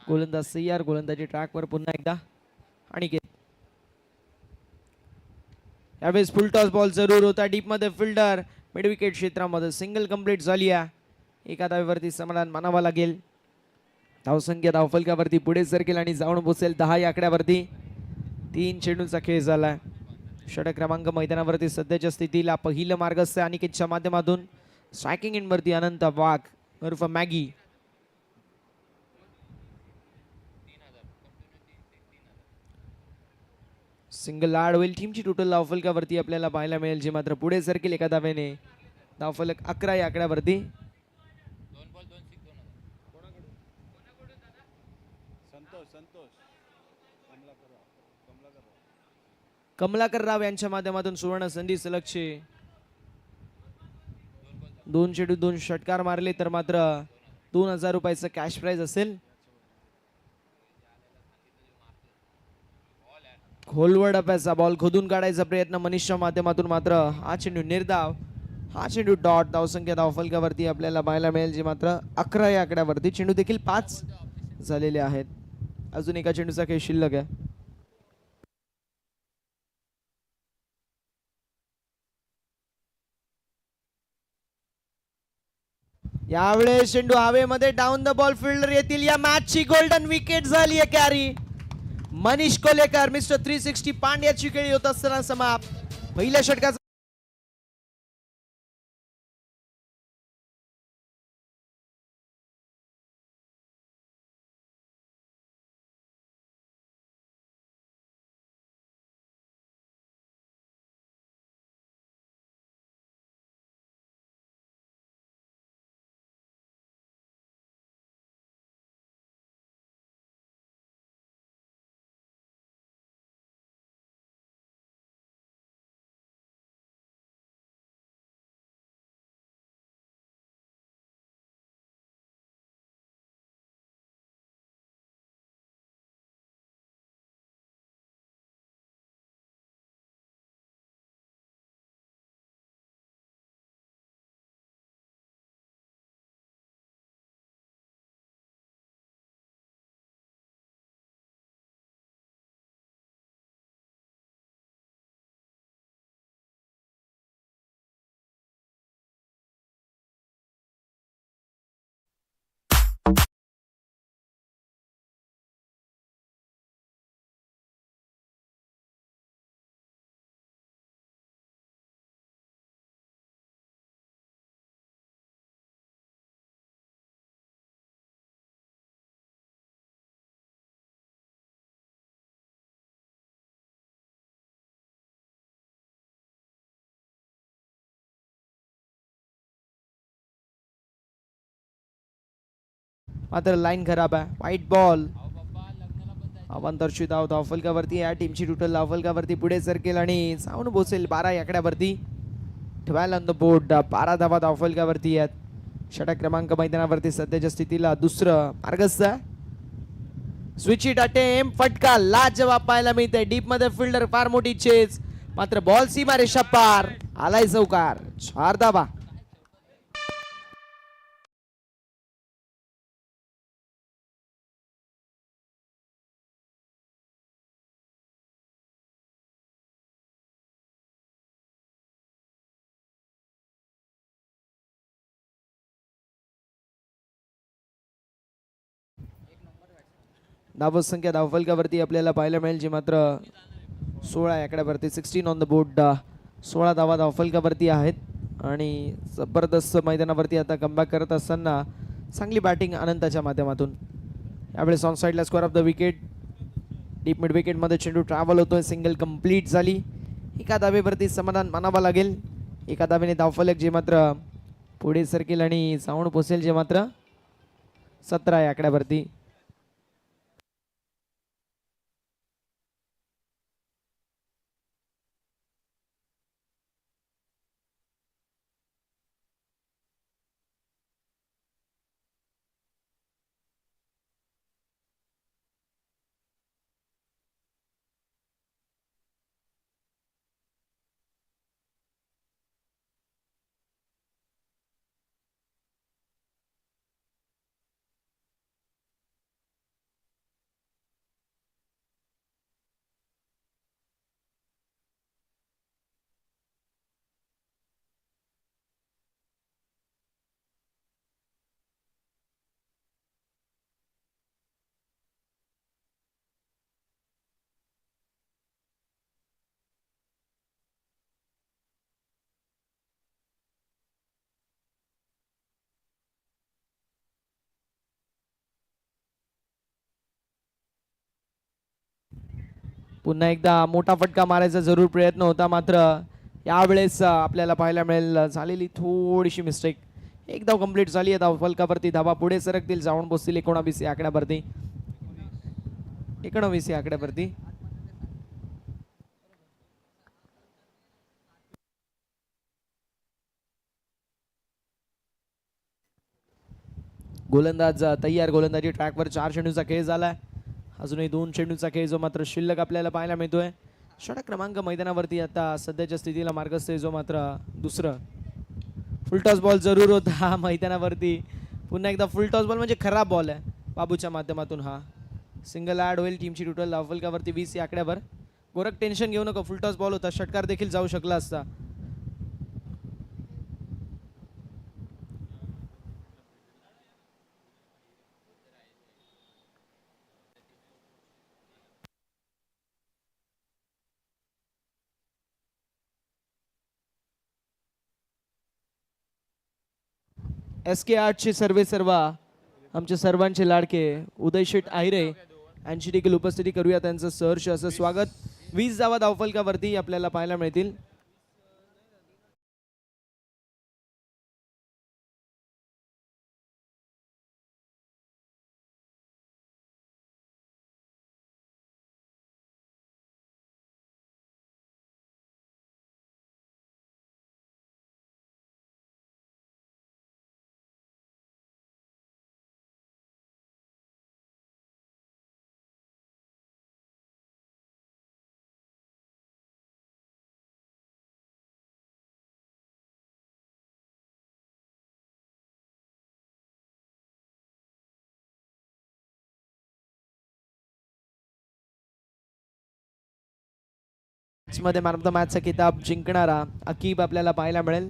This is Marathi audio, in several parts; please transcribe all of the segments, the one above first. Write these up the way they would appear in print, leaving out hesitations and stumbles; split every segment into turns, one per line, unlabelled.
गोलंदाज सय्यार, गोलंदाजी ट्रॅकवर पुन्हा एकदा अनिकेत. यावेळेस फुल टॉस बॉल जरूर होता डीप मध्ये. फिल्डर मिड विकेट क्षेत्रामध्ये सिंगल कंप्लीट झाली आहे. एका धावेवरती समाधान मानावं लागेल. धावसंख्या धावफलकावरती पुढे सरकेल आणि जाऊन पोचेल 10 या आकड्यावरती. 3 चेंडूचा खेळ झालाय. षटक क्रमांक मैदानावरती सध्याच्या स्थितीला पहिलं मार्गस्थ अनिकेतच्या माध्यमातून. स्ट्रायकिंग इन वरती अनंत वाघ उर्फ मॅगी. सिंगल आड होईल. टीमची टोटल धावफलकावरती आपल्याला पाहायला मिळेल, जे मात्र पुढे सरकेल एका धावेने. धावफलक 11 या आकड्यावरती. कमलाकर राव यांच्या माध्यमातून सुवर्ण संधी सलगचे. 2 चेंडू 2 षटकार मारले तर मात्र 2000 रुपयाचं कॅश प्राइज असेल. खोलवर डब्याचा बॉल खोदून काढायचा प्रयत्न मनीषच्या माध्यमातून, मात्र हा चेंडू निर्धाव. हा चेंडू डॉट. धावसंख्या धावफलकावरती आपल्याला पाहायला मिळेल, जे मात्र 11 या आकड्यावरती. चेंडू देखील 5 झालेले आहेत. अजून एका चेंडूचा खेळ शिल्लक आहे. यावेळेस चेंडू हवेमध्ये. डाऊन द बॉल फिल्डर येतील. या मॅचची गोल्डन विकेट झाली आहे कॅरी. मनीष कोलेकर मिस्टर 360 पांड्याची खेळी होत असताना समाप्त. पहिल्या षटकाचा मात्र लाईन खराब आहे. White ball. अवांतरची धाव धावफलकावरती. या टीमची टोटल धावफलकावरती पुढे सरकेल आणि जाऊन पोचेल 12 या आकड्यावरती. 12 ऑन द बोर्ड. 12 धावा धावफलकावरती आहेत. षटक क्रमांक मैदानावरती सध्याच्या स्थितीला दुसरं मार्गस्थ. Switch it attempt. फटका लाजवाब पाहायला मिळते. डीप मध्ये फिल्डर फार मोठी चेज, मात्र बॉल सीमारेषा पार. आलाय चौकार. 4 धावा. धावसंख्या धावफलकावरती आपल्याला पाहायला मिळेल, जी मात्र 16 या आकड्यावरती. 16 ऑन द बोर्ड. 16 धावा धावफलकावरती आहेत. आणि जबरदस्त मैदानावरती आता कमबॅक करत असताना चांगली बॅटिंग अनंताच्या माध्यमातून. यावेळेस ऑन साईडला square of the wicket. Deep mid विकेटमध्ये चेंडू ट्रॅव्हल होतोय. सिंगल कंप्लीट झाली. एका धावेवरती समाधान मानावं लागेल. एका धावेने धावफलक जे मात्र पुढे सरकेल आणि जाऊन पोचेल, जे मात्र 17 या आकड्यावरती. पुन्हा एकदा मोठा फटका मारायचा जरूर प्रयत्न होता, मात्र यावेळेस आपल्याला पाहायला मिळेल झालेली थोडीशी मिस्टेक. एक धाव कंप्लीट झाली आहे. धाव फलकावरती धाबा पुढे सरकतील, जाऊन बसतील 19 या आकड्यावरती. 19 या आकड्यावरती. गोलंदाज तयार. गोलंदाजी ट्रॅकवर 4 चेंडूचा खेळ झालाय. अजूनही 2 चेंडूचा खेळ जो मात्र शिल्लक आपल्याला पाहायला मिळतोय. षटक क्रमांक मैदानावरती आता सध्याच्या स्थितीला मार्गस्थ जो मात्र दुसरं. फुल टॉस बॉल जरूर होता मैदानावरती. पुन्हा एकदा फुल टॉस बॉल म्हणजे खराब बॉल आहे. बाबूच्या माध्यमातून हा सिंगल ॲड होईल. टीमची टोटल धावफलकावरती 20 या आकड्यावर. गोरख टेन्शन घेऊ नको, फुल टॉस बॉल होता, षटकार देखील जाऊ शकला असता. SK आर्टचे सर्वे सर्वा आमचे सर्वांचे लाडके उदय शेठ आहिरे यांची देखील उपस्थिती करूया. त्यांचं सहर्ष असं स्वागत. 20 धावा धावफलकावरती आपल्याला पाहायला मिळतील. मध्ये मॅन ऑफ द मॅचचा किताब जिंकणारा अकीब आपल्याला पाहायला मिळेल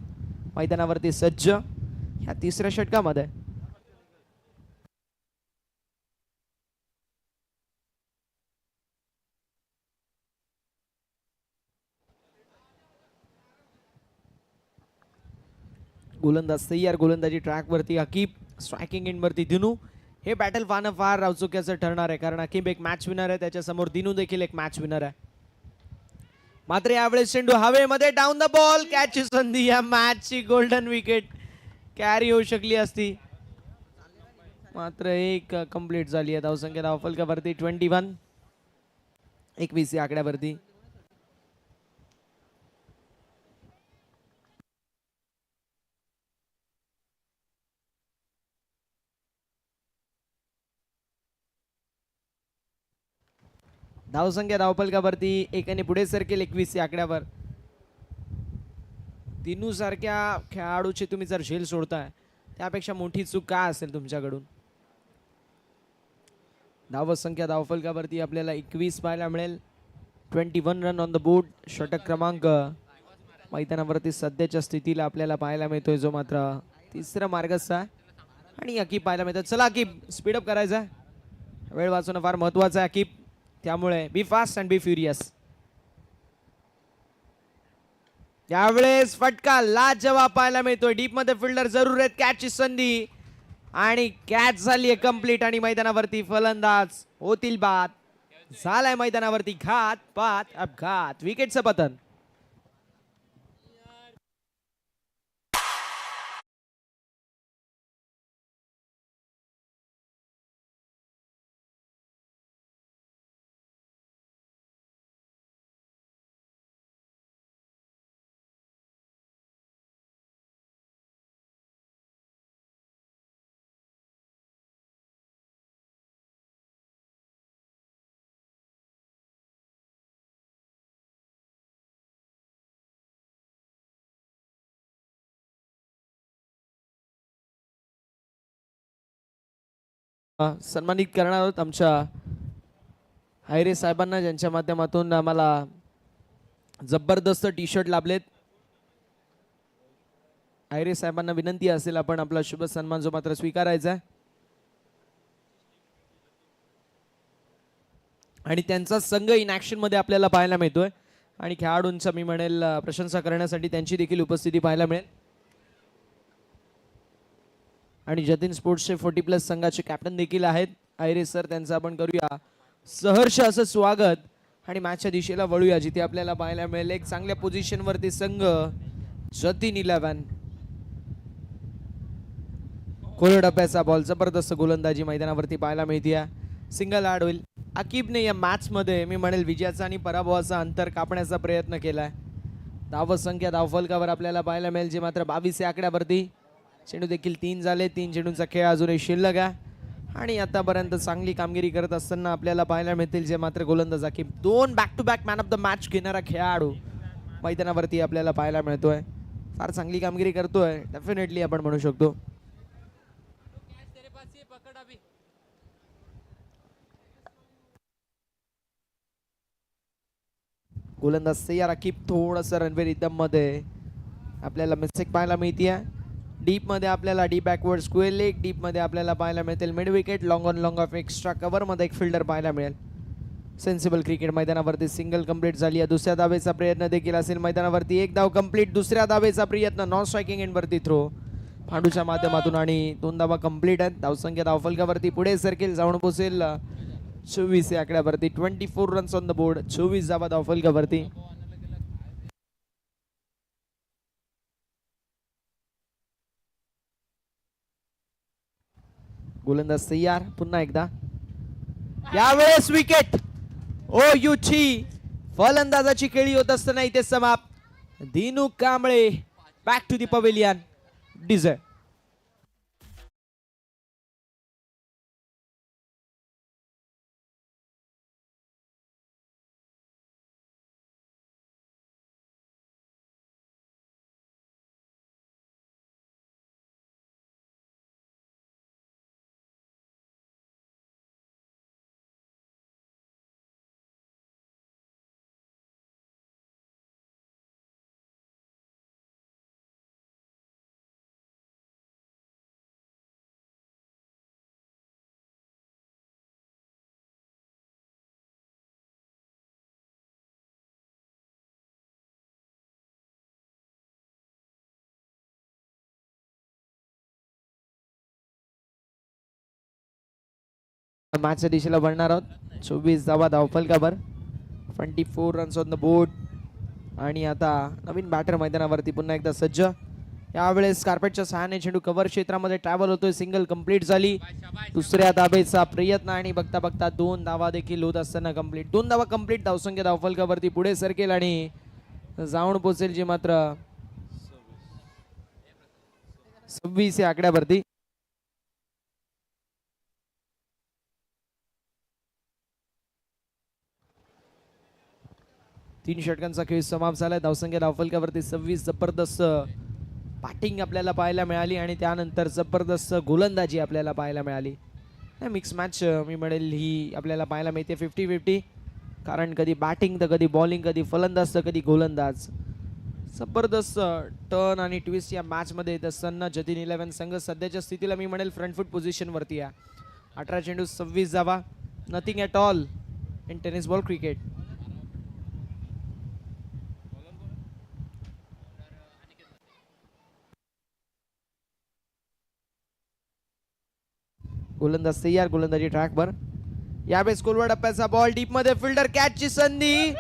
मैदानावरती सज्ज ह्या तिसऱ्या षटकामध्ये. गोलंदाज तयार. गोलंदाजी ट्रॅक वरती अकीब. स्ट्रायकिंग एंड वरती दिनू. हे बॅटल फार औत्सुक्याचं ठरणार आहे, कारण अकीब एक मॅच विनर आहे, त्याच्यासमोर दिनू देखील एक मॅच विनर आहे. मात्र यावेळेस चेंडू हवेमध्ये, डाऊन द बॉल, कॅच संधी. या मॅचची गोल्डन विकेट कॅरी होऊ शकली असती, मात्र एक कंप्लीट झाली आहे. धावसंख्या धावफलकावरती 21. 21 या आकड्यावरती. धावसंख्या धावफलकावरती एकाने पुढे सरकेल 21 या आकड्यावर. दिनू सारख्या खेळाडूची तुम्ही जर झेल सोडताय, त्यापेक्षा मोठी चूक काय असेल तुमच्याकडून. धावसंख्या धावफलकावरती आपल्याला 21 पाहायला मिळेल. 21 रन ऑन द बोर्ड. षटक क्रमांक मैदानावरती सध्याच्या स्थितीला आपल्याला पाहायला मिळतोय, जो मात्र तिसरा मार्गस्थ आहे. आणि अकीब पाहायला मिळतो. चला अकीब, स्पीडअप करायचा, वेळ वाचवणं फार महत्वाचं आहे अकीब, त्यामुळे बी फास्ट अँड बी फ्युरियस. यावेळेस फटका लाजवाब पाहायला मिळतोय. डीप मध्ये फिल्डर जरूर आहेत. कॅचची संधी आणि कॅच झाली आहे कंप्लीट. आणि मैदानावरती फलंदाज होतील बाद. झालाय मैदानावरती घात पात अपघात. विकेटचं पतन. सन्मानित करणार आहोत आमच्या हायरे साहेबांना, ज्यांच्या माध्यमातून आम्हाला जबरदस्त टी शर्ट लाभलेत. हायरे साहेबांना विनंती असेल आपण आपला शुभ सन्मान जो मात्र स्वीकारायचा आहे. आणि त्यांचा संघ इन ऍक्शन मध्ये आपल्याला पाहायला मिळतोय. आणि खेळाडूंचा मी म्हणेल प्रशंसा करण्यासाठी त्यांची देखील उपस्थिती पाहायला मिळेल. आणि जतीन स्पोर्ट्सचे 40+ संघाचे कॅप्टन देखील आहेत आयरे सर, त्यांचं आपण करूया सहर्ष असं स्वागत. आणि मॅचच्या दिशेला वळूया, जिथे आपल्याला पाहायला मिळेल एक चांगल्या पोझिशनवरती संघ जतीन 11. कोल्ड डब्याचा बॉल, जबरदस्त गोलंदाजी मैदानावरती पाहायला मिळते. सिंगल आड होईल. अकीबने या मॅच मध्ये मी म्हणेल विजयाचा आणि पराभवाचा अंतर कापण्याचा प्रयत्न केलाय. धावसंख्या धावफलकावर आपल्याला पाहायला मिळेल, जे मात्र 22 या आकड्यावरती. चेंडू देखील 3 झाले. 3 चेंडूंचा खेळ अजूनही शिल्लक आहे आणि आतापर्यंत चांगली कामगिरी करत असताना आपल्याला पाहायला मिळतील जे मात्र गोलंदाज Aqib. 2 back to back man of the match घेणारा खेळाडू मैदानावरती आपल्याला पाहायला मिळतोय. फार चांगली कामगिरी करतोय, डेफिनेटली आपण म्हणू शकतो. गोलंदाज सय्यार अकीब थोडस रणवीर रिदम मध्ये आपल्याला मिस्टेक पाहायला मिळते. डीप मध्ये आपल्याला deep backward square leg, deep मध्ये आपल्याला पाहायला मिळतील mid wicket, long on long of extra cover मध्ये एक फिल्डर पाहायला मिळेल. सेन्सिबल क्रिकेट मैदानावरती सिंगल कंप्लीट झाली आहे. दुसऱ्या धावेचा प्रयत्न देखील असेल मैदानावरती. एक धाव कंप्लीट. दुसऱ्या धावेचा प्रयत्न नॉन स्ट्रायकिंग एंड वरती थ्रो फांडूच्या माध्यमातून आणि 2 धावा कंप्लीट आहेत. धावसंख्या धावफलकावरती पुढे सरकेल, जाऊन पोहोचेल 24 या आकड्यावरती. 24 रन्स ऑन द बोर्ड, 24 धावा धावफलकावरती. गोलंदाज तयार पुन्हा एकदा. यावेळेस विकेट. ओ युची फलंदाजाची खेळी होत असताना इथे समाप्त. Dinu Kamble back to the pavilion. Deserve. मॅचच्या दिशेला वळणार आहोत. 24 धावा धावफलकावर, 24 रन्स ऑन द बोर्ड. आणि आता नवीन बॅटर मैदानावरती पुन्हा एकदा सज्ज. यावेळेस कार्पेटच्या सहाय्याने चेंडू कव्हर क्षेत्रामध्ये ट्रॅव्हल होतोय. सिंगल कंप्लीट झाली. दुसऱ्या धावेचा प्रयत्न आणि बघता बघता 2 धावा देखील होत असताना कंप्लीट. 2 धावा कंप्लीट. धावसंख्या धावफलकावरती पुढे सरकेल आणि जाऊन पोहोचेल जे मात्र 26 या आकड्यावरती. 3 षटकांचा खेळ समाप्त झाला. धावसंख्या धावफलकावरती 26. जबरदस्त बॅटिंग आपल्याला पाहायला मिळाली आणि त्यानंतर जबरदस्त गोलंदाजी आपल्याला पाहायला मिळाली. मिक्स मॅच मी म्हणेल ही आपल्याला पाहायला मिळते. 50-50, कारण कधी बॅटिंग तर कधी बॉलिंग, कधी फलंदाज तर कधी गोलंदाज. जबरदस्त टर्न आणि ट्विस्ट या मॅच मध्ये येत असताना जतीन 11 संघ सध्याच्या स्थितीला मी म्हणेल फ्रंट फूट पोझिशन वरती आहे. 18 चेंडू 26 धावा. Nothing at all in tennis ball cricket. गोलंदाज तयार. गोलंदाजी ट्रॅकवर. यावेळेस कोलवा टप्प्याचा बॉल डीप मध्ये. फिल्डर कॅचची संधी.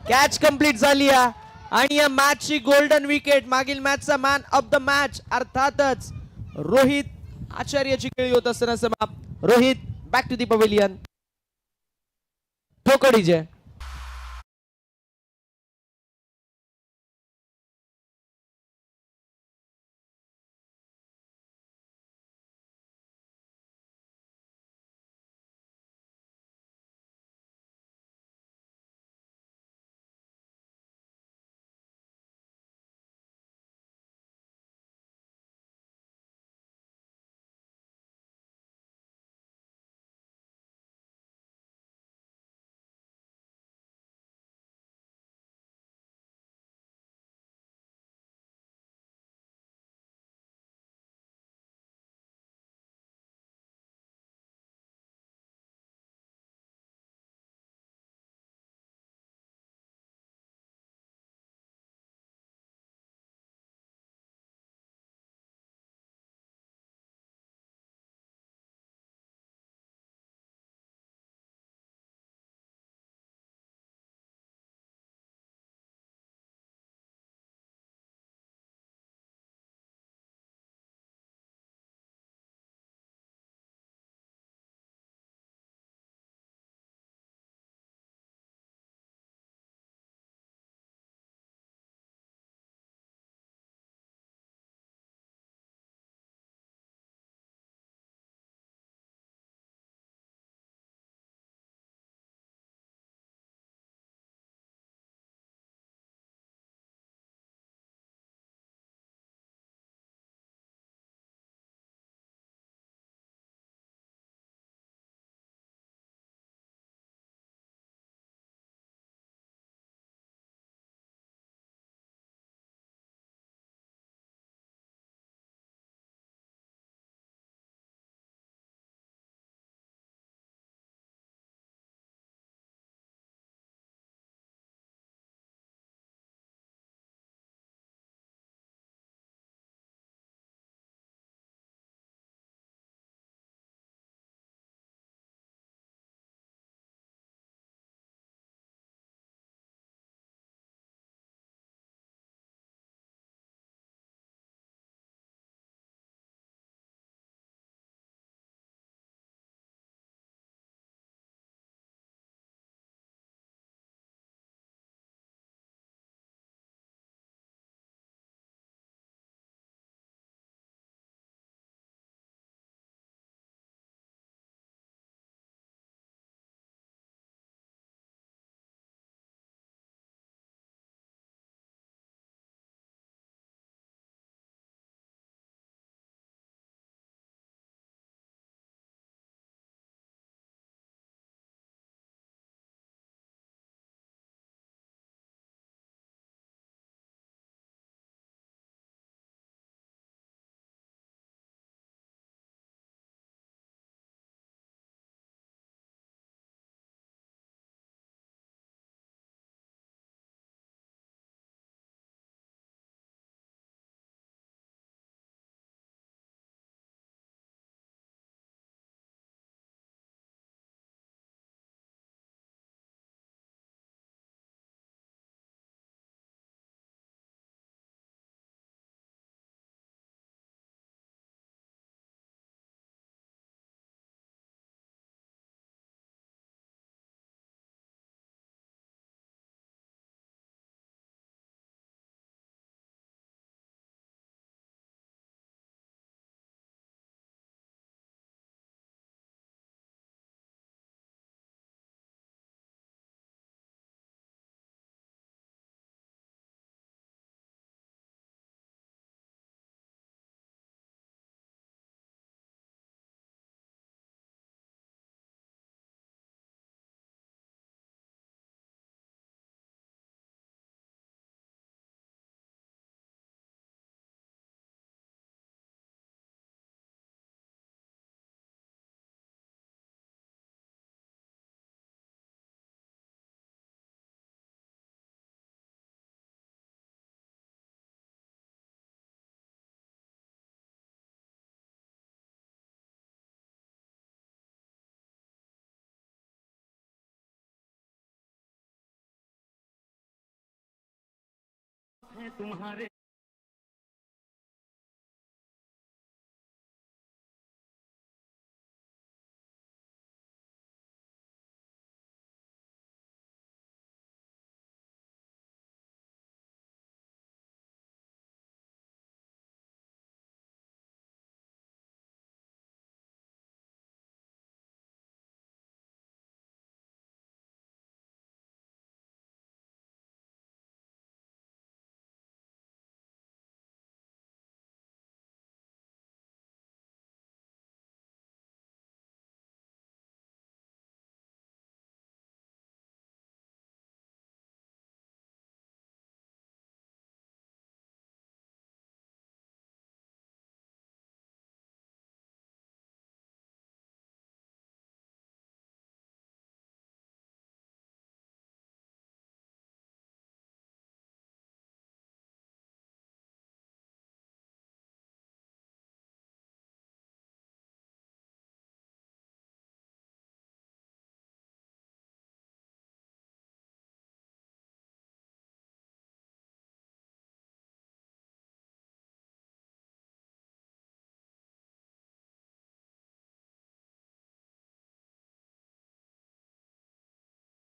कॅच कंप्लीट झाली आणि या मॅचची गोल्डन विकेट. मागील मॅचचा मॅन ऑफ द मॅच अर्थातच रोहित आचार्यची खेळी होत असताना समाप्त. Rohit back to the pavilion. ठोकडी जय.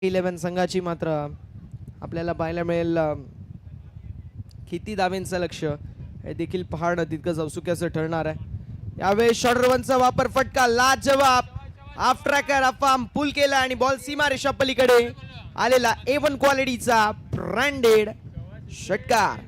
11 संघाची मात्र आपल्याला पाहायला मिळेल किती धावेंचं लक्ष हे देखील पाहणं तितकंच औत्सुक्याचं ठरणार आहे. यावेळेस शॉर्टर रनचा वापर फटका लाजवाब हाफ ट्रॅकर अफाम पुल केला आणि बॉल सीमा रेषा पलीकडे आलेला A1 क्वालिटीचा ब्रँडेड षटकार.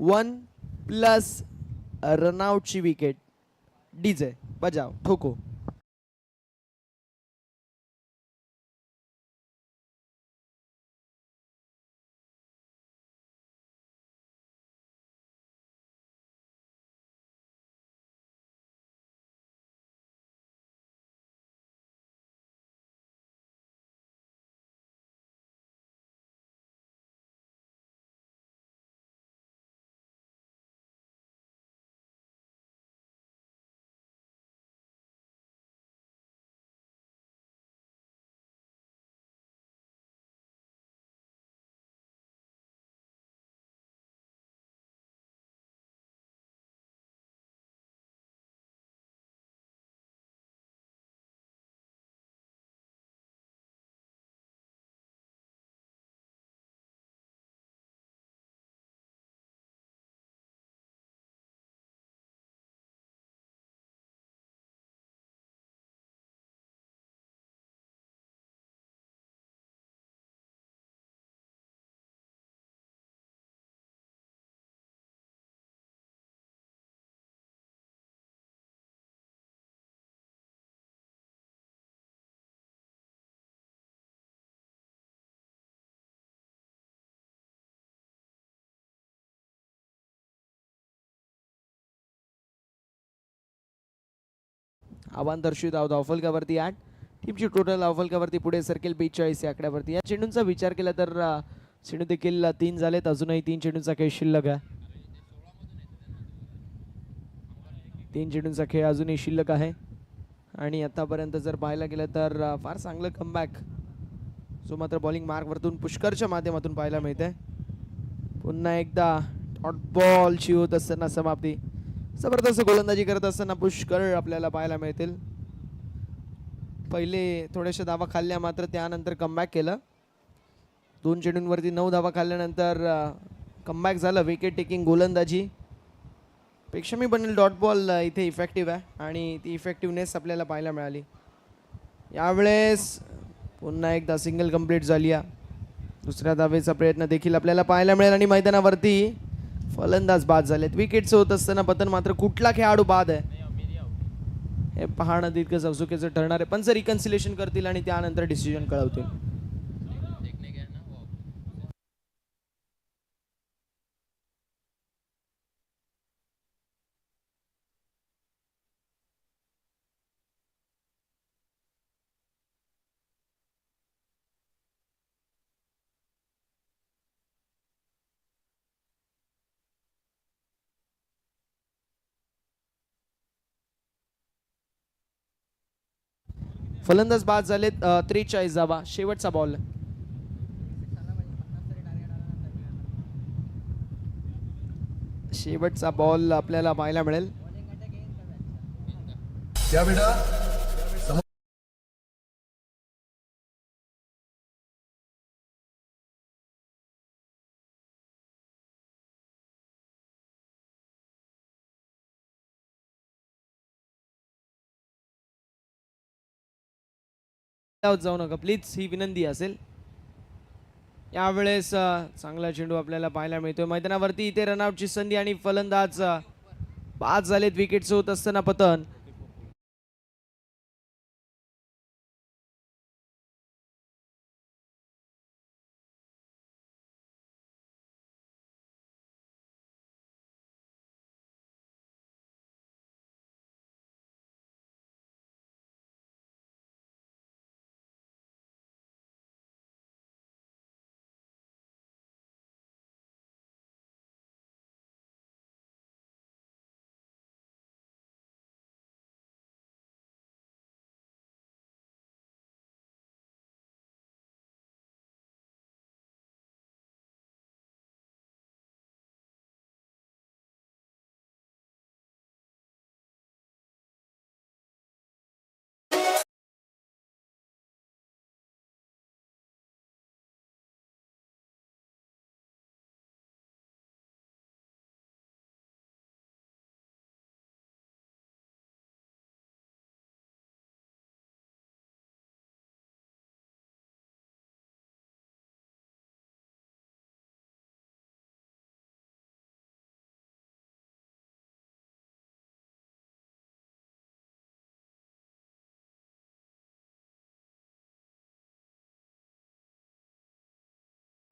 1+ रनआउटची विकेट. डीजे बजाव ठोको. आव्हान दर्शवित आहोत धावफलकावरती 8. टीमची टोटल धावफलकावरती पुढे सरकेल 42 या आकड्यावरती. या चेंडूंचा विचार केला तर चेंडू देखील 3 झालेत. अजूनही 3 चेंडूंचा खेळ शिल्लक आहे. 3 चेंडूंचा खेळ अजूनही शिल्लक आहे. आणि आतापर्यंत जर पाहायला गेलं तर फार चांगलं कमबॅक जो मात्र बॉलिंग मार्कवरतून पुष्करच्या माध्यमातून पाहायला मिळते. पुन्हा एकदा डॉट बॉलची होत असताना समाप्ती. जबरदस्त गोलंदाजी करत असताना पुष्कर आपल्याला पाहायला मिळतील. पहिले थोड्याशा धावा खाल्ल्या मात्र त्यानंतर कमबॅक केलं. 2 चेंडूंवरती 9 धावा खाल्ल्यानंतर कमबॅक झालं. विकेट टेकिंग गोलंदाजी पेक्षा मी बनेल डॉट बॉल इथे इफेक्टिव्ह आहे आणि ती इफेक्टिव्हनेस आपल्याला पाहायला मिळाली. यावेळेस पुन्हा एकदा सिंगल कंप्लीट झाली आहे. दुसऱ्या धावेचा प्रयत्न देखील आपल्याला पाहायला मिळेल आणि मैदानावरती फलंदाज बाद झालेत. विकेट्स होत असताना पतन मात्र कुठला खेळाडू बाद आहे हे पाहणं तितकंच औत्सुक्याचं ठरणार आहे. पण जर रिकन्सिलेशन करतील आणि त्यानंतर डिसिजन कळवतील. फलंदाज बाद झालेत. 43 धावा. शेवटचा बॉल. शेवटचा बॉल आपल्याला पाहायला मिळेल. जाऊ नका प्लीज, ही विनंती असेल. यावेळेस चांगला चेंडू आपल्याला पाहायला मिळतोय मैदानावरती. इथे रनआउटची संधी आणि फलंदाज बाद झालेत. विकेट्स होत असताना पतन.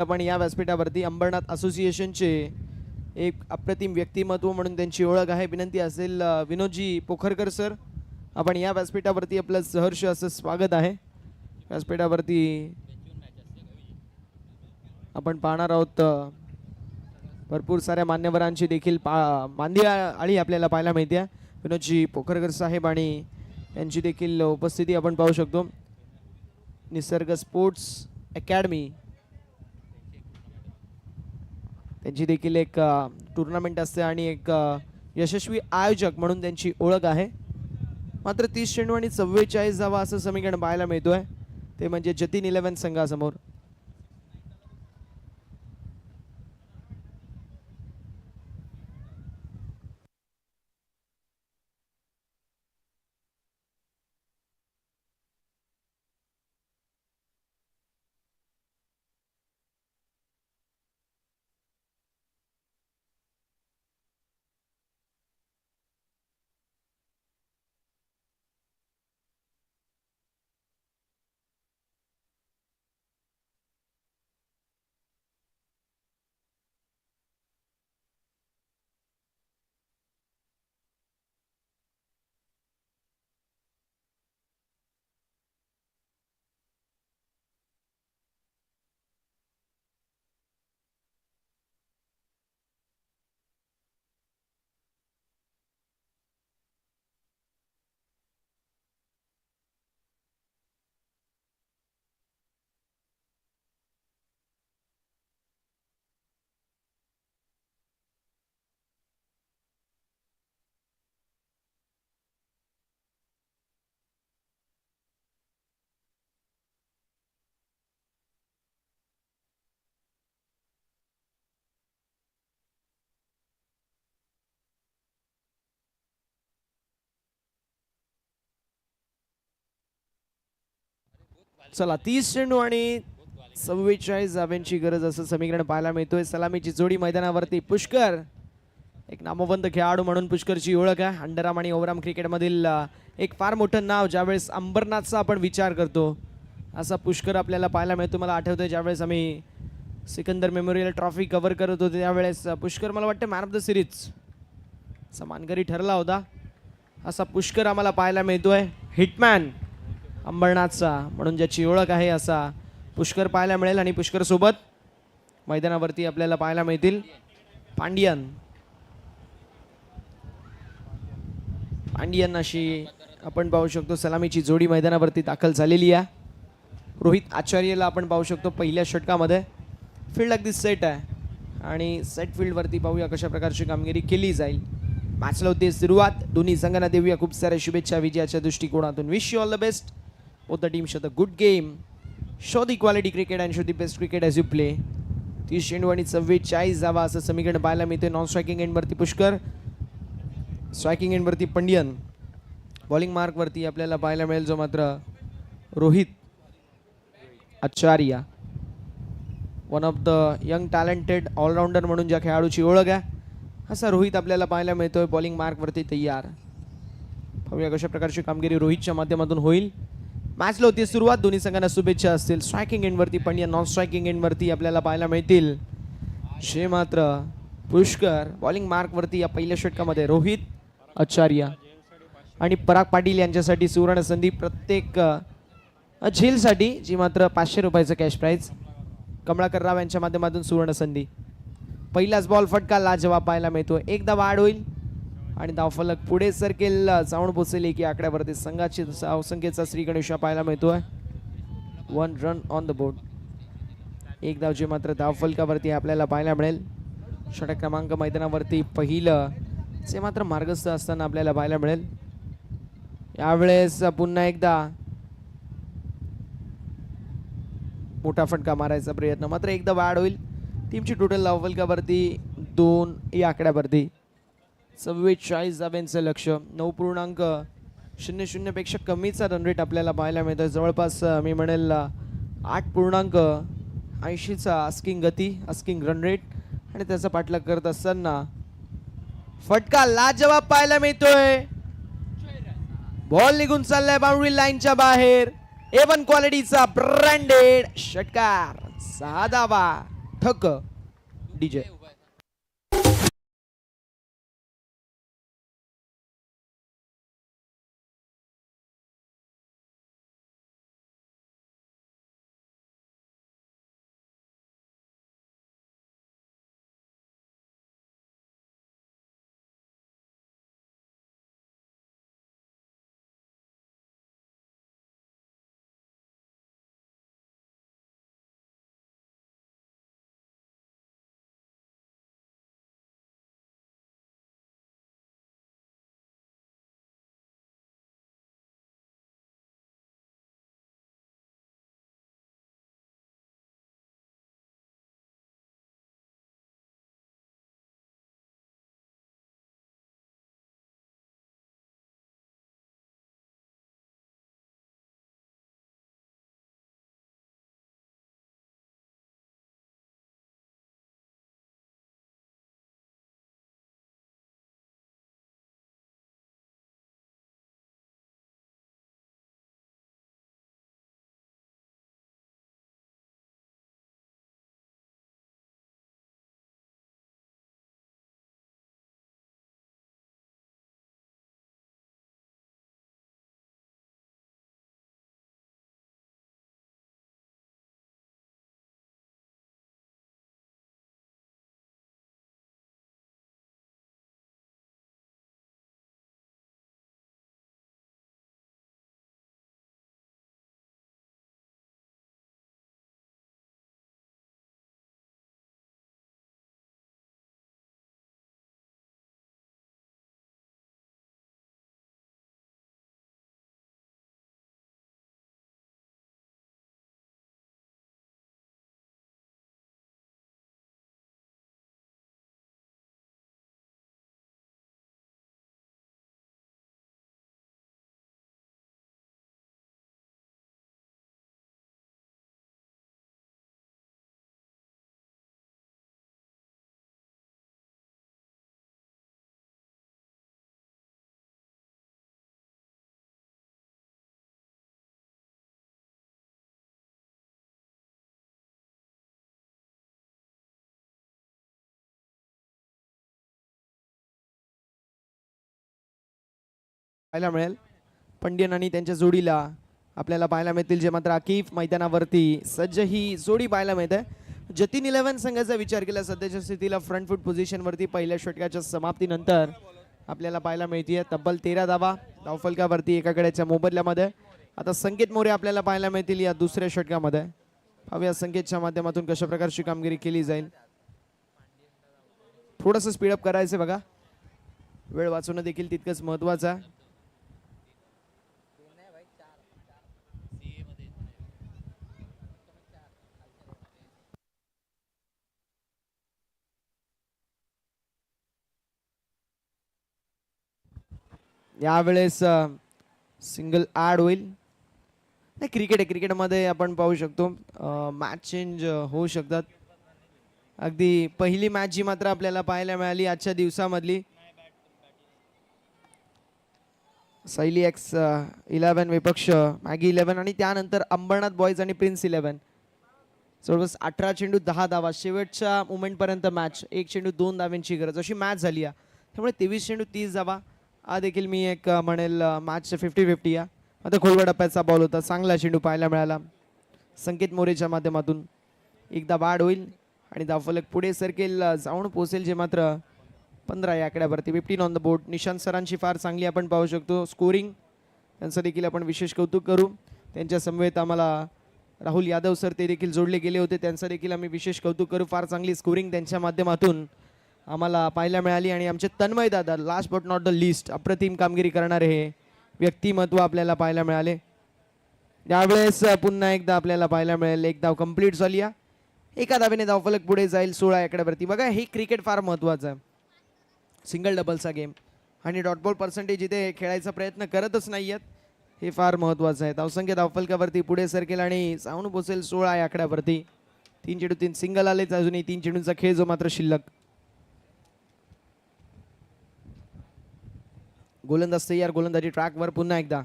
पण या व्यासपीठावरती अंबरनाथ असोसिएशनचे एक अप्रतिम व्यक्तिमत्व म्हणून त्यांची ओळख आहे. विनंती असेल विनोदजी पोखरकर सर, आपण या व्यासपीठावरती आपलं सहर्ष असं स्वागत आहे. व्यासपीठावरती आपण पाहणार आहोत भरपूर साऱ्या मान्यवरांची देखील मांदी आळी आपल्याला पाहायला मिळते. विनोदजी पोखरकर साहेब आणि त्यांची देखील उपस्थिती आपण पाहू शकतो. निसर्ग स्पोर्ट्स अकॅडमी त्यांची देखील एक टुर्नामेंट असते आणि एक यशस्वी आयोजक म्हणून त्यांची ओळख आहे. मात्र 30 चेंडू आणि 44 धावा असं समीकरण पाहायला मिळतोय, ते म्हणजे जतीन 11 संघासमोर. चला 30 चेंडू आणि 44 धाव्यांची गरज असं समीकरण पाहायला मिळतोय. सलामीची जोडी मैदानावरती. पुष्कर एक नामवंत खेळाडू म्हणून पुष्करची ओळख आहे. अंडरआर्म आणि ओव्हरआर्म क्रिकेटमधील एक फार मोठं नाव. ज्यावेळेस अंबरनाथचा आपण विचार करतो असा पुष्कर आपल्याला पाहायला मिळतो. मला आठवतंय ज्यावेळेस आम्ही सिकंदर मेमोरियल ट्रॉफी कव्हर करत होतो त्यावेळेस पुष्कर मला वाटतं मॅन ऑफ द सिरीज मानकरी ठरला होता. असा पुष्कर आम्हाला पाहायला मिळतोय. हिटमॅन अंबरनाथचा म्हणून ज्याची ओळख आहे असा पुष्कर पाहायला मिळेल. आणि पुष्कर सोबत मैदानावरती आपल्याला पाहायला मिळतील पांडियन अशी आपण पाहू शकतो. सलामीची जोडी मैदानावरती दाखल झालेली आहे. रोहित आचार्यला आपण पाहू शकतो पहिल्या षटकामध्ये. फील्ड अगदी सेट आहे आणि सेट फील्डवरती पाहूया कशा प्रकारची कामगिरी केली जाईल. मॅचला होते सुरुवात. दोन्ही संघांना देऊया खूप साऱ्या शुभेच्छा विजयाच्या दृष्टिकोनातून. Wish you all the best. both the teams show the good game, show the quality cricket and show the best cricket as you play. 30 चेंडू आणि 44 धावा असं समीकरण पाहायला मिळते. नॉन स्ट्रायकिंग एंडवरती पुष्कर, स्ट्रायकिंग एंडवरती पंडियन. बॉलिंग मार्कवरती आपल्याला पाहायला मिळेल जो मात्र Rohit Acharya, one of the young talented allrounder म्हणून ज्या खेळाडूची ओळख आहे असा रोहित आपल्याला पाहायला मिळतोय. बॉलिंग मार्कवरती तयार. पाहूया कशा प्रकारची कामगिरी रोहितच्या माध्यमातून होईल. मॅचला होती सुरुवात. दोन्ही संघांना शुभेच्छा असतील. स्ट्रायकिंग एंडवरती पंड्या, नॉन स्ट्रायकिंग एंडवरती आपल्याला पाहायला मिळतील जे मात्र पुष्कर. बॉलिंग मार्कवरती या पहिल्या षटकामध्ये रोहित आचार्य आणि पराग पाटील यांच्यासाठी सुवर्ण संधी. प्रत्येक झेलसाठी जी मात्र 500 रुपयाचं कॅश प्राईज. कमळाकर राव यांच्या माध्यमातून सुवर्ण संधी. पहिलाच बॉल फटका लाजवाब पाहायला मिळतो. एकदा वाढ होईल आणि धावफलक पुढे सरकेल. जाऊन पोचेल की आकड्यावरती संघाची धावसंख्येचा श्री गणेशा पाहायला मिळतोय. 1 रन ऑन द बोर्ड. एक धाव जे मात्र धावफलकावरती आपल्याला पाहायला मिळेल. षटक क्रमांक मैदानावरती पहिलं जे मात्र मार्गस्थ असताना आपल्याला पाहायला मिळेल. यावेळेस पुन्हा एकदा मोठा फटका मारायचा प्रयत्न. मात्र एकदा वाढ होईल. टीमची टोटल धावफलकावरती 2 या आकड्यावरती 44 धाव्यांचं लक्ष. 9.00 पेक्षा कमीचा रन रेट आपल्याला पाहायला मिळतोय. जवळपास मी म्हणेल 8.80चा आस्किंग गती, आस्किंग रन रेट आणि त्याचा पाठलाग करत असताना फटका लाजवाब पाहायला मिळतोय. बॉल निघून चाललाय बाउंड्री लाईनच्या बाहेर. A1 क्वालिटीचा ब्रँडेड षटकार. 6 धावा. पाठक डीजे. पाहायला मिळेल पंड्यन आणि त्यांच्या जोडीला आपल्याला पाहायला मिळतील, जे मात्र आकिफ मैदानावरती सज्ज ही जोडी पाहायला मिळते. जतीन 11 संघाचा विचार केला सध्याच्या स्थितीला फ्रंट फूट पोझिशनवरती पहिल्या षटकाच्या समाप्तीनंतर आपल्याला पाहायला मिळते तब्बल 13 धावा धावफलकावरती एका कडेच्या मोबदल्यामध्ये. आता संकेत मोरे आपल्याला पाहायला मिळतील या दुसऱ्या षटकामध्ये. पाहूया संकेतच्या माध्यमातून कशा प्रकारची कामगिरी केली जाईल. थोडंसं स्पीडअप करायचं बघा, वेळ वाचवणं देखील तितकंच महत्वाचं आहे. यावेळेस सिंगल ॲड होईल. नाही, क्रिकेट आहे, क्रिकेटमध्ये आपण पाहू शकतो मॅच चेंज होऊ शकतात. अगदी पहिली मॅच जी मात्र आपल्याला पाहायला मिळाली आजच्या दिवसामधली, सैली एक्स 11 विपक्ष मॅगी 11 आणि त्यानंतर अंबरनाथ बॉयज आणि प्रिन्स 11. जवळपास 18 चेंडू 10 धावा शेवटच्या मुमेंटपर्यंत मॅच. 1 चेंडू 2 धाव्यांची गरज अशी मॅच झाली आहे. त्यामुळे 23 चेंडू 30 धावा हा देखील मी एक म्हणेल मॅच 50-50 या. आता खोलगट टप्प्याचा बॉल होता, चांगला चेंडू पाहायला मिळाला संकेत मोरेच्या माध्यमातून. एकदा बाद होईल आणि धावफलक पुढे सरकेल, जाऊन पोहोचेल जे मात्र 15 या आकड्यावरती. 15 ऑन द बोर्ड. निशांत सरांची फार चांगली आपण पाहू शकतो स्कोरिंग, त्यांचं देखील आपण विशेष कौतुक करू. त्यांच्या समवेत आम्हाला राहुल यादव सर ते देखील जोडले गेले होते, त्यांचं देखील आम्ही विशेष कौतुक करू. फार चांगली स्कोरिंग त्यांच्या माध्यमातून आम्हाला पाहायला मिळाली. आणि आमचे तन्मय दादा, last but not the list, अप्रतिम कामगिरी करणारे हे व्यक्तिमत्व आपल्याला पाहायला मिळाले. यावेळेस पुन्हा एकदा आपल्याला पाहायला मिळेल एक धाव कंप्लीट झाली आहे. एका धावेने धावफलक पुढे जाईल 16 आकड्यावरती. बघा, हे क्रिकेट फार महत्त्वाचं आहे, सिंगल डबलचा गेम आणि डॉट बॉल पर्सेंटेज इथे खेळायचा प्रयत्न करतच नाही आहेत, हे फार महत्त्वाचं आहे. धावसंख्या धावफलकावरती पुढे सरकेल आणि जाऊन पोहोचेल 16 या आकड्यावरती. 3 चेंडू 3 सिंगल आलेच, अजूनही 3 चेंडूंचा खेळ जो मात्र शिल्लक. गोलंदाज तयार, गोलंदाजी ट्रॅकवर पुन्हा एकदा.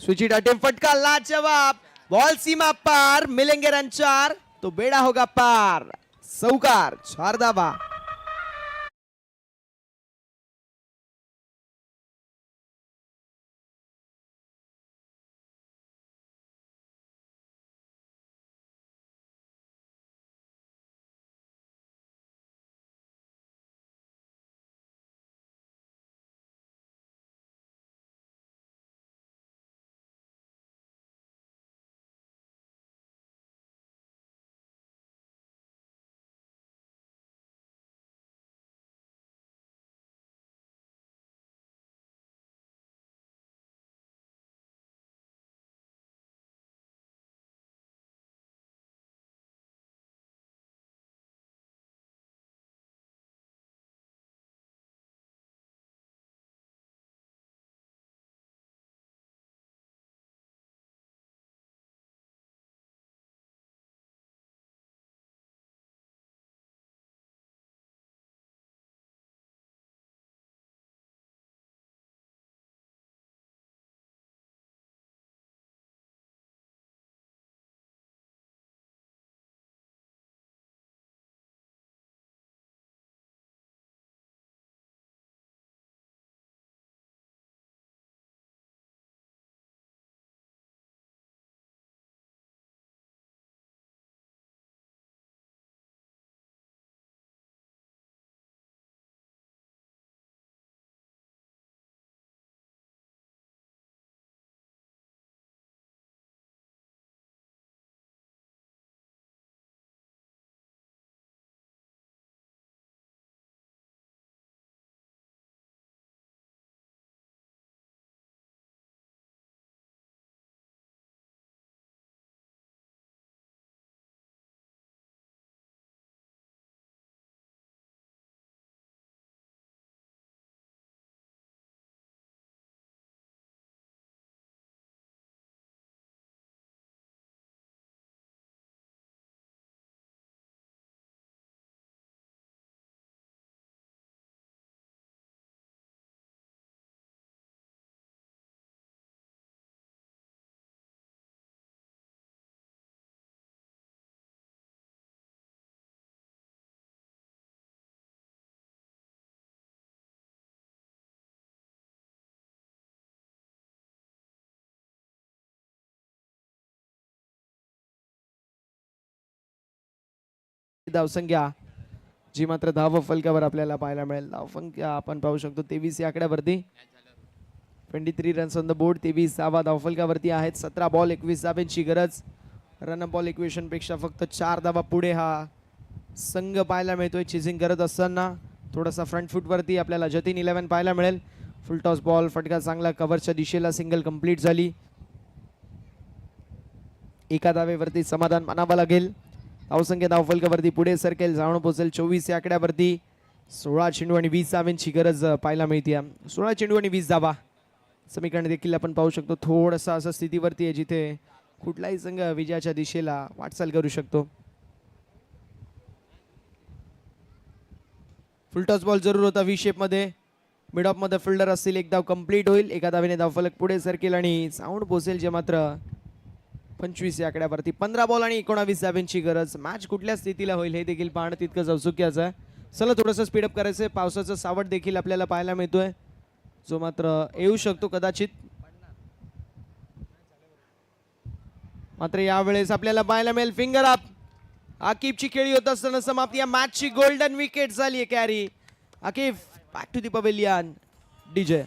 स्विचिट अटेम्प्ट, फटका लाजवाब, बॉल सीमा पार, मिलेंगे रन 4. तो बेडा होगा पार. चौकार, 4 धावा. धावसंख्या जी मात्र धाव फलकावर आपल्याला पाहायला मिळेल. धावसंख्या आपण पाहू शकतो 23 या आकड्यावरती. 23 रन्स ऑन द बोर्ड. 23 धावा धावफलकावरती आहेत. 17 बॉल 21 धाब्यांची गरज. रन बॉल इक्वेशन पेक्षा फक्त 4 धावा पुढे हा संघ पाहायला मिळतोय. चेजिंग करत असताना थोडासा फ्रंट फूट वरती आपल्याला जतीन 11 पाहायला मिळेल. फुल टॉस बॉल, फटका चांगला कव्हरच्या दिशेला, सिंगल कंप्लीट झाली. एका धावेवरती समाधान मानावं लागेल. धावसंख्या धावफलकावरती पुढे सरकेल, जाऊन पोहोचेल 24 या आकड्यावरती. 16 चेंडू आणि 20 धाव्यांची गरज पाहायला मिळते. 16 चेंडू आणि 20 धावा समीकरण देखील आपण पाहू शकतो. थोडंसं असं स्थितीवरती आहे जिथे कुठलाही संघ विजयाच्या दिशेला वाटचाल करू शकतो. फुलटॉस बॉल जरूर होता व्ही शेप मध्ये. मिड ऑफ मध्ये फिल्डर असतील. एक धाव कंप्लीट होईल. एका धावेने धावफलक पुढे सरकेल आणि साऊंड पोहोचेल जे मात्र 25 या आकड्यावरती. 15 बॉल आणि 19 धाव्यांची गरज. मॅच कुठल्या स्थितीला होईल हे देखील पाहणं तितकंच औत्सुक्याचं आहे. चला थोडंसं स्पीडअप करायचंय. पावसाचं सावट देखील आपल्याला पाहायला मिळतोय जो मात्र येऊ शकतो कदाचित. मात्र यावेळेस आपल्याला पाहायला मिळेल फिंगर अप. आकिबची खेळी होत असताना समाप्ती. या मॅचची गोल्डन विकेट झाली आहे Carey. Aqib back to the pavilion. डीजे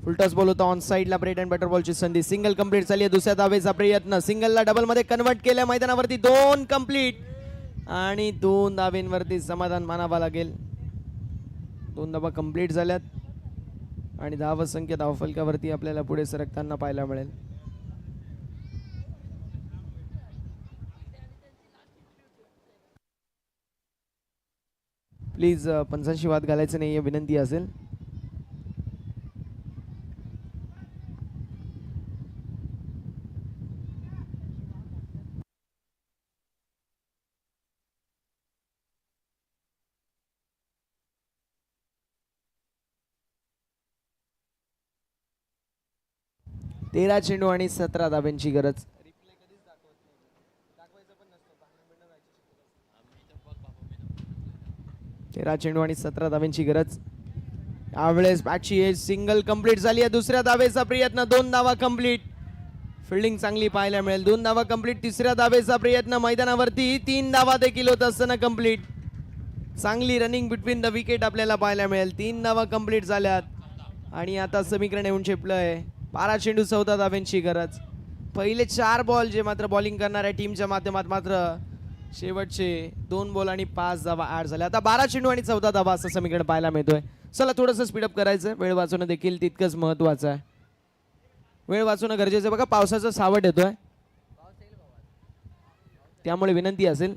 फुलटॉस बॉल होता ऑन साइडला. ब्रेड अँड बटर बॉलची संधी. सिंगल कंप्लीट झाली आहे. दुसऱ्या धावेचा प्रयत्न. सिंगलला डबल मध्ये कन्वर्ट केलं मैदानावरती. 2 कंप्लीट आणि 2 धावेंवरती समाधान मानावं लागेल. 2 धावा कंप्लीट झाल्यात आणि धावसंख्या धावफलकावरती आपल्याला पुढे सरकताना पाहायला मिळेल. प्लीज पंचांशी वाद घालायचं नाही विनंती असेल. तेरा चेंडू आणि 17 धाब्यांची गरज. 13 चेंडू आणि 17 धाब्यांची गरज. यावेळेस बॅटची सिंगल कंप्लीट झाली आहे. दुसऱ्या धावेचा प्रयत्न. 2 धावा कंप्लीट. फिल्डिंग चांगली पाहायला मिळेल. 2 धावा कंप्लीट. तिसऱ्या धावेचा प्रयत्न मैदानावरती. 3 धावा देखील होत असताना कंप्लीट. चांगली रनिंग बिटवीन द विकेट आपल्याला पाहायला मिळेल. 3 धावा कंप्लीट झाल्यात आणि आता समीकरण येऊन ठेपलंय. 12 चेंडू 14 धाव्यांची गरज. पहिले 4 बॉल जे मात्र बॉलिंग करणाऱ्या टीमच्या माध्यमात मात्र शेवटचे 2 बॉल आणि 5 धावा ऍड झाल्या. आता 12 चेंडू आणि 14 धावा असं समीकरण पाहायला मिळतोय. चला थोडंसं स्पीडअप करायचं. वेळ वाचवणं देखील तितकंच महत्वाचं आहे. वेळ वाचवणं गरजेचं आहे. बघा पावसाचा सावट येतोय त्यामुळे विनंती असेल.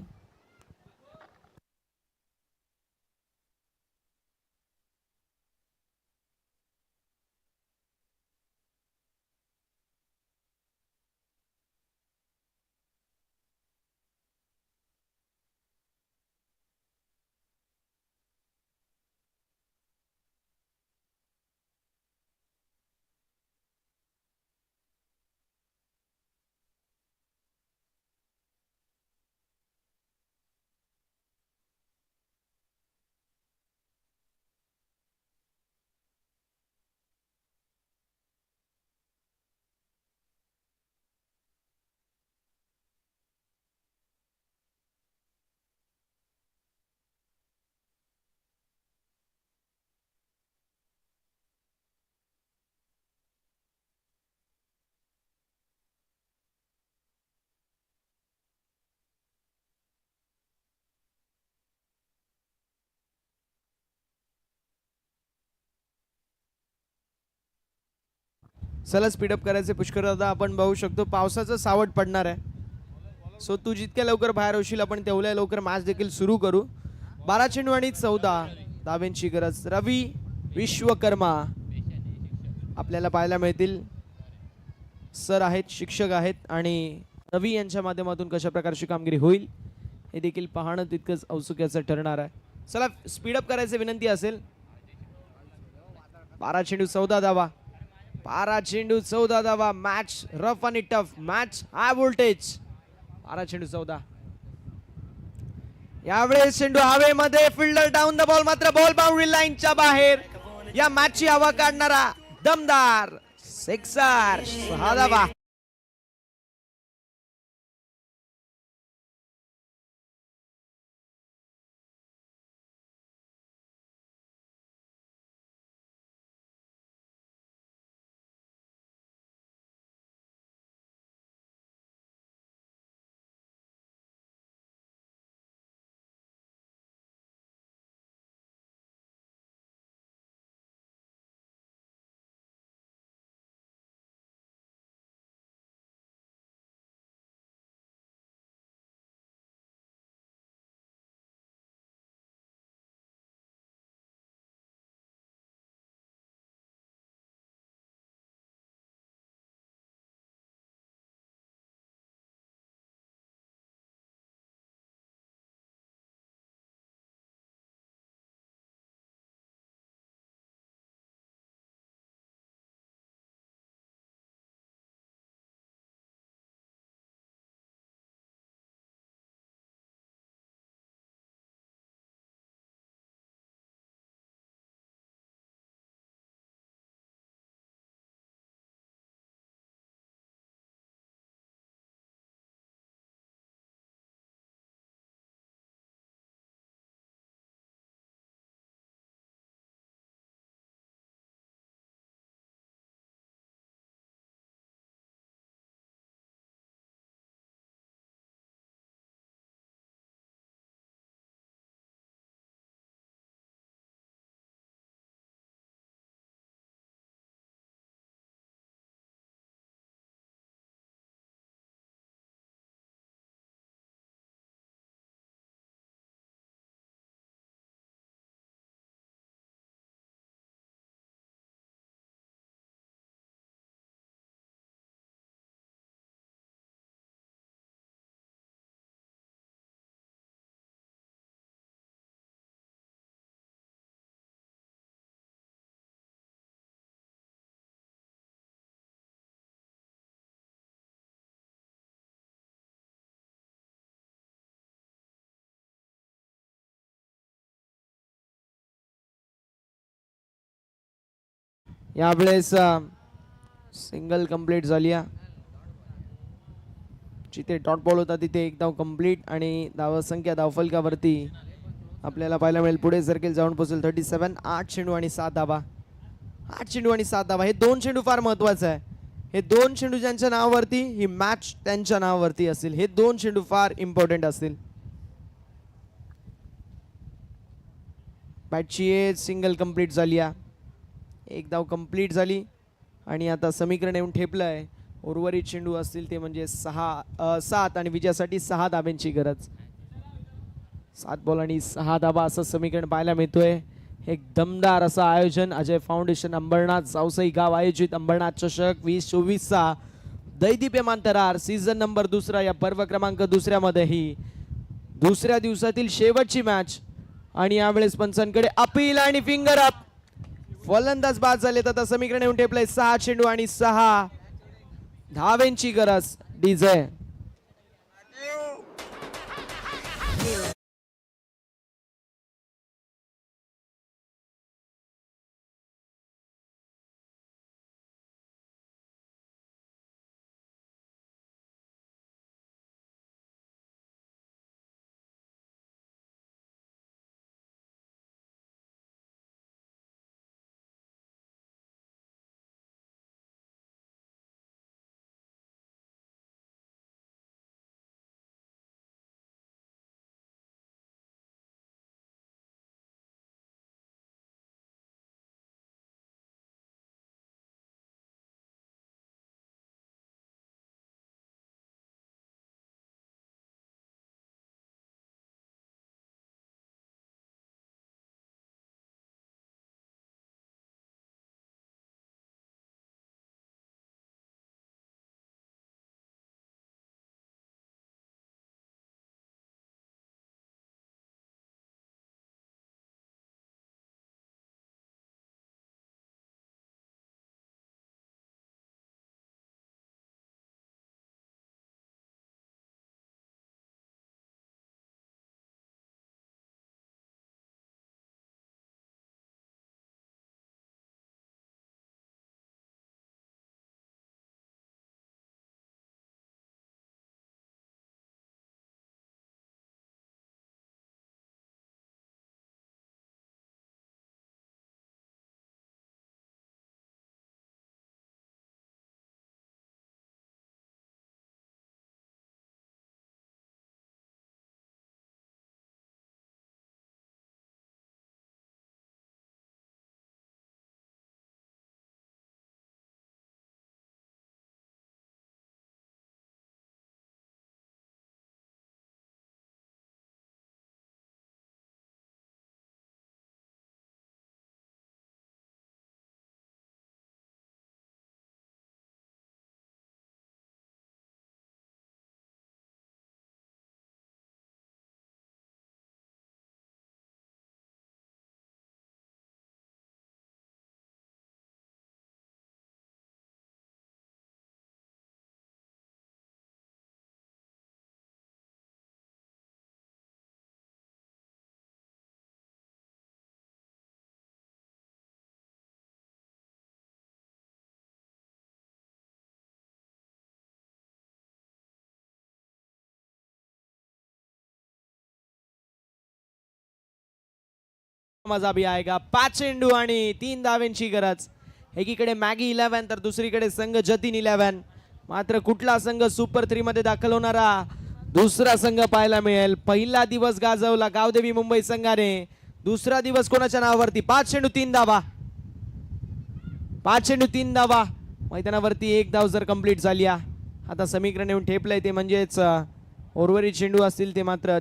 चला स्पीडअप करायचे पुष्कर दादा. आपण बघू शकतो पावसाचं सावट पडणार आहे. सो तू जितक्या लवकर बाहेर होशील आपण तेवढ्या लवकर मॅच देखील सुरू करू. 12 चेंडू आणि 14 धाव्यांची गरज. रवी विश्वकर्मा आपल्याला पाहायला मिळतील. सर आहेत, शिक्षक आहेत आणि रवी यांच्या माध्यमातून कशा प्रकारची कामगिरी होईल हे देखील पाहणं तितकंच औत्सुक्याचं ठरणार आहे. चला स्पीडअप करायचे विनंती असेल. 12 चेंडू 14 धावा. 12 चेंडू 14 धावा. मॅच रफ आणि टफ. Match high voltage. 12 चेंडू 14. यावेळेस चेंडू हवेमध्ये. Fielder down the ball. मात्र बॉल बाउंड्री लाईनच्या बाहेर. या मॅचची हवा काढणारा दमदार सिक्सर. 6 धावा. यावेळेस सिंगल कंप्लीट झाली आहे. जिथे डॉट बॉल होता तिथे एक धाव कंप्लीट आणि धावसंख्या धावफलकावरती आपल्याला पाहायला मिळेल. पुढे सर्कल जाऊन पोहोचेल 37. 8 चेंडू आणि 7 धावा. 8 चेंडू आणि 7 धावा. हे 2 चेंडू फार महत्वाचं आहे. हे 2 चेंडू ज्यांच्या नावावरती, ही मॅच त्यांच्या नावावरती असेल. हे 2 चेंडू फार इम्पॉर्टंट असतील. बॅटची एज सिंगल कंप्लीट झाली आहे. एक धाव कंप्लीट झाली आणि आता समीकरण येऊन ठेपलं आहे. उर्वरित चेंडू असतील ते म्हणजे 7 आणि विजयासाठी 6 धाब्यांची गरज. 7 बॉल आणि 6 धाबा असं समीकरण पाहायला मिळतोय. एक दमदार असं आयोजन अजय फाउंडेशन अंबरनाथ जावसई गाव आयोजित अंबरनाथ चषक 2024चा दैदिप्यमान थरार सीझन नंबर 2 या पर्व क्रमांक 2 मध्ये ही दुसऱ्या दिवसातील शेवटची मॅच. आणि यावेळेस पंचांकडे अपील आणि फिंगर अप. फलंदाज बाद झालेत. आता समीकरण येऊन टेपलंय 6 चेंडू आणि 6 धावेंची गरज. डीजे मजा भी आएगा. 5 चेंडू आणि 3 धावेंची गरज. एकीकडे मॅगी 11 तर दुसरीकडे संघ जतीन 11. मात्र कुठला संघ सुपर 3 मध्ये दाखल होणारा दुसरा संघ पाहायला मिळेल. पहिला दिवस गाजवला गावदेवी मुंबई संघाने. दुसरा दिवस कोणाच्या नावावरती? 5 चेंडू 3 धावा. 5 चेंडू 3 धावा. मैदानावरती एक धाव जर कंप्लीट झाली. आता समीकरण येऊन ठेपलंय ते म्हणजेच उर्वरित चेंडू असतील ते मात्र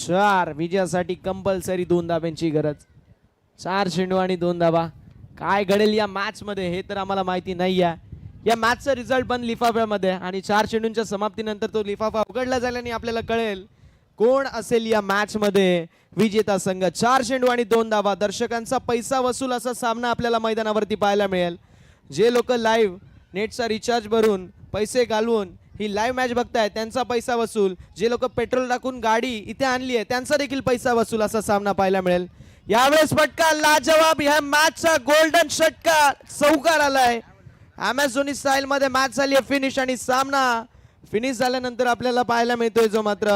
4. विजयासाठी कंपल्सरी 2 धाब्यांची गरज. 4 चेंडू आणि 2 धावा. काय घडेल या मॅच मध्ये हे तर आम्हाला माहिती नाही आहे. या मॅचचा रिझल्ट पण लिफाफ्यामध्ये आणि 4 चेंडूंच्या समाप्तीनंतर तो लिफाफा उघडला झाल्याने आपल्याला कळेल कोण असेल या मॅच मध्ये विजेता संघ. 4 चेंडू आणि 2 धावा. दर्शकांचा पैसा वसूल असा सामना आपल्याला मैदानावरती पाहायला मिळेल. जे लोक लाईव्ह नेटचा रिचार्ज भरून पैसे घालवून ही लाईव्ह मॅच बघताय त्यांचा पैसा वसूल. जे लोक पेट्रोल टाकून गाडी इथे आणली आहे त्यांचा देखील पैसा वसूल असा सामना पाहायला मिळेल. यावेळेस फटका लाजवाब, ह्या मॅचचा गोल्डन षटकार चौकार आलाय. अमेझॉनी स्टाईल मध्ये मॅच झाली फिनिश आणि सामना फिनिश झाल्यानंतर आपल्याला पाहायला मिळतोय जो मात्र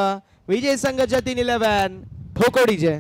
विजय संघ जतीन 11 ठोको डीजे.